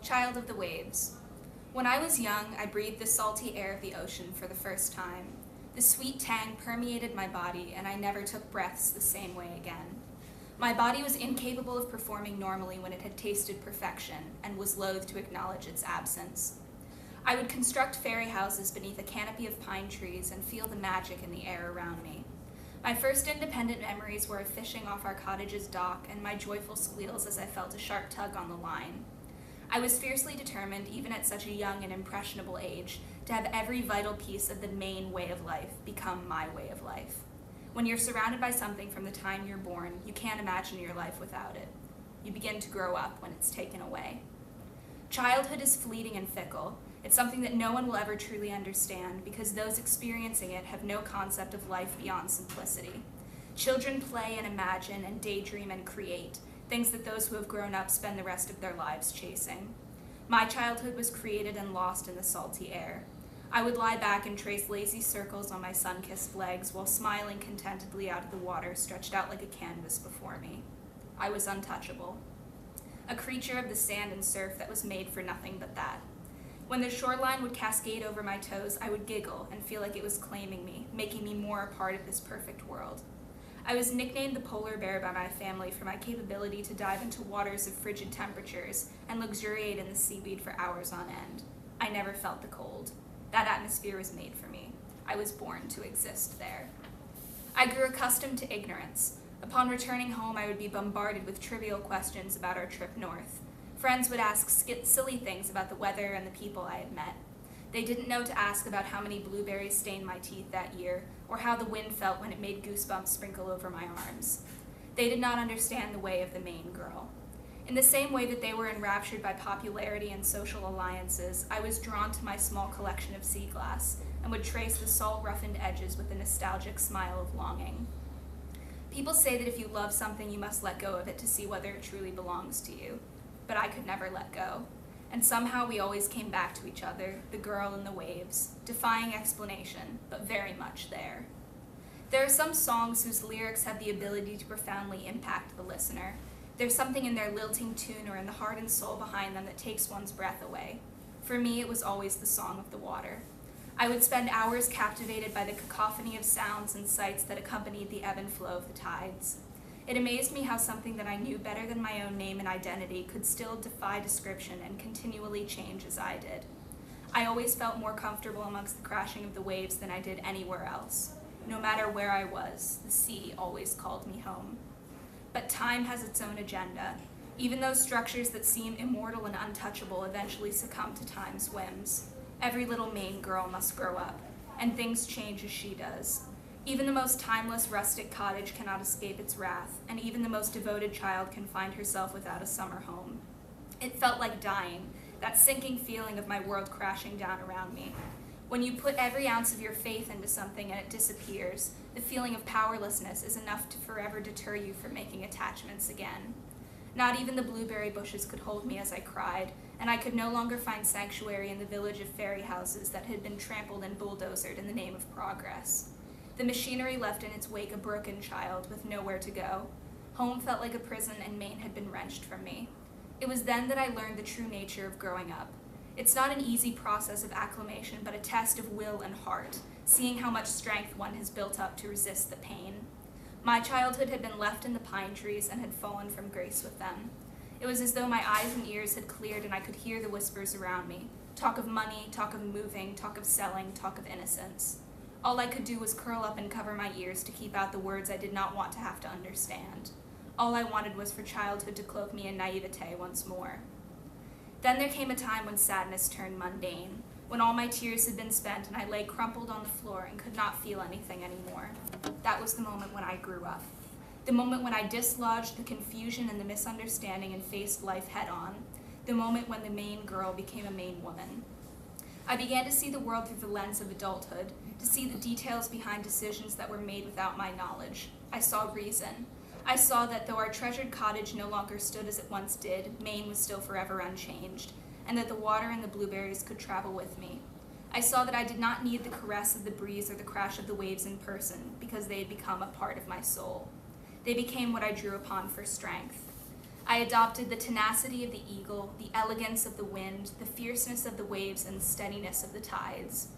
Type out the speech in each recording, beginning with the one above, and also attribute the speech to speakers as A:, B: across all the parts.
A: Child of the waves. When I was young, I breathed the salty air of the ocean for the first time. The sweet tang permeated my body, and I never took breaths the same way again. My body was incapable of performing normally when it had tasted perfection, and was loath to acknowledge its absence. I would construct fairy houses beneath a canopy of pine trees and feel the magic in the air around me. My first independent memories were of fishing off our cottage's dock and my joyful squeals as I felt a sharp tug on the line. I was fiercely determined, even at such a young and impressionable age, to have every vital piece of the Maine way of life become my way of life. When you're surrounded by something from the time you're born, you can't imagine your life without it. You begin to grow up when it's taken away. Childhood is fleeting and fickle. It's something that no one will ever truly understand because those experiencing it have no concept of life beyond simplicity. Children play and imagine and daydream and create, things that those who have grown up spend the rest of their lives chasing. My childhood was created and lost in the salty air. I would lie back and trace lazy circles on my sun-kissed legs while smiling contentedly out of the water stretched out like a canvas before me. I was untouchable. A creature of the sand and surf that was made for nothing but that. When the shoreline would cascade over my toes, I would giggle and feel like it was claiming me, making me more a part of this perfect world. I was nicknamed the polar bear by my family for my capability to dive into waters of frigid temperatures and luxuriate in the seaweed for hours on end. I never felt the cold. That atmosphere was made for me. I was born to exist there. I grew accustomed to ignorance. Upon returning home, I would be bombarded with trivial questions about our trip north. Friends would ask silly things about the weather and the people I had met. They didn't know to ask about how many blueberries stained my teeth that year, or how the wind felt when it made goosebumps sprinkle over my arms. They did not understand the way of the Maine girl. In the same way that they were enraptured by popularity and social alliances, I was drawn to my small collection of sea glass, and would trace the salt-roughened edges with a nostalgic smile of longing. People say that if you love something, you must let go of it to see whether it truly belongs to you. But I could never let go. And somehow we always came back to each other, the girl and the waves, defying explanation, but very much there. There are some songs whose lyrics have the ability to profoundly impact the listener. There's something in their lilting tune or in the heart and soul behind them that takes one's breath away. For me, it was always the song of the water. I would spend hours captivated by the cacophony of sounds and sights that accompanied the ebb and flow of the tides. It amazed me how something that I knew better than my own name and identity could still defy description and continually change as I did. I always felt more comfortable amongst the crashing of the waves than I did anywhere else. No matter where I was, the sea always called me home. But time has its own agenda. Even those structures that seem immortal and untouchable eventually succumb to time's whims. Every little Maine girl must grow up, and things change as she does. Even the most timeless rustic cottage cannot escape its wrath, and even the most devoted child can find herself without a summer home. It felt like dying, that sinking feeling of my world crashing down around me. When you put every ounce of your faith into something and it disappears, the feeling of powerlessness is enough to forever deter you from making attachments again. Not even the blueberry bushes could hold me as I cried, and I could no longer find sanctuary in the village of fairy houses that had been trampled and bulldozered in the name of progress. The machinery left in its wake a broken child with nowhere to go. Home felt like a prison, and Maine had been wrenched from me. It was then that I learned the true nature of growing up. It's not an easy process of acclimation, but a test of will and heart, seeing how much strength one has built up to resist the pain. My childhood had been left in the pine trees and had fallen from grace with them. It was as though my eyes and ears had cleared and I could hear the whispers around me. Talk of money, talk of moving, talk of selling, talk of innocence. All I could do was curl up and cover my ears to keep out the words I did not want to have to understand. All I wanted was for childhood to cloak me in naivete once more. Then there came a time when sadness turned mundane, when all my tears had been spent and I lay crumpled on the floor and could not feel anything anymore. That was the moment when I grew up. The moment when I dislodged the confusion and the misunderstanding and faced life head-on. The moment when the Maine girl became a Maine woman. I began to see the world through the lens of adulthood, to see the details behind decisions that were made without my knowledge. I saw reason. I saw that though our treasured cottage no longer stood as it once did, Maine was still forever unchanged, and that the water and the blueberries could travel with me. I saw that I did not need the caress of the breeze or the crash of the waves in person, because they had become a part of my soul. They became what I drew upon for strength. I adopted the tenacity of the eagle, the elegance of the wind, the fierceness of the waves, and the steadiness of the tides.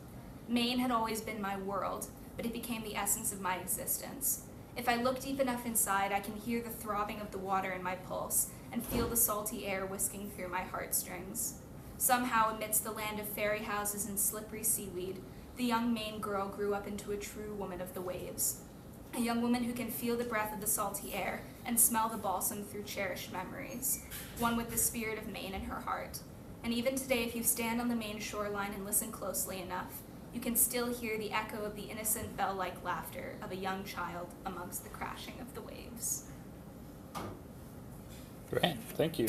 A: Maine had always been my world, but it became the essence of my existence. If I look deep enough inside, I can hear the throbbing of the water in my pulse and feel the salty air whisking through my heartstrings. Somehow, amidst the land of fairy houses and slippery seaweed, the young Maine girl grew up into a true woman of the waves. A young woman who can feel the breath of the salty air and smell the balsam through cherished memories, one with the spirit of Maine in her heart. And even today, if you stand on the Maine shoreline and listen closely enough, you can still hear the echo of the innocent bell-like laughter of a young child amongst the crashing of the waves.
B: Great, thank you.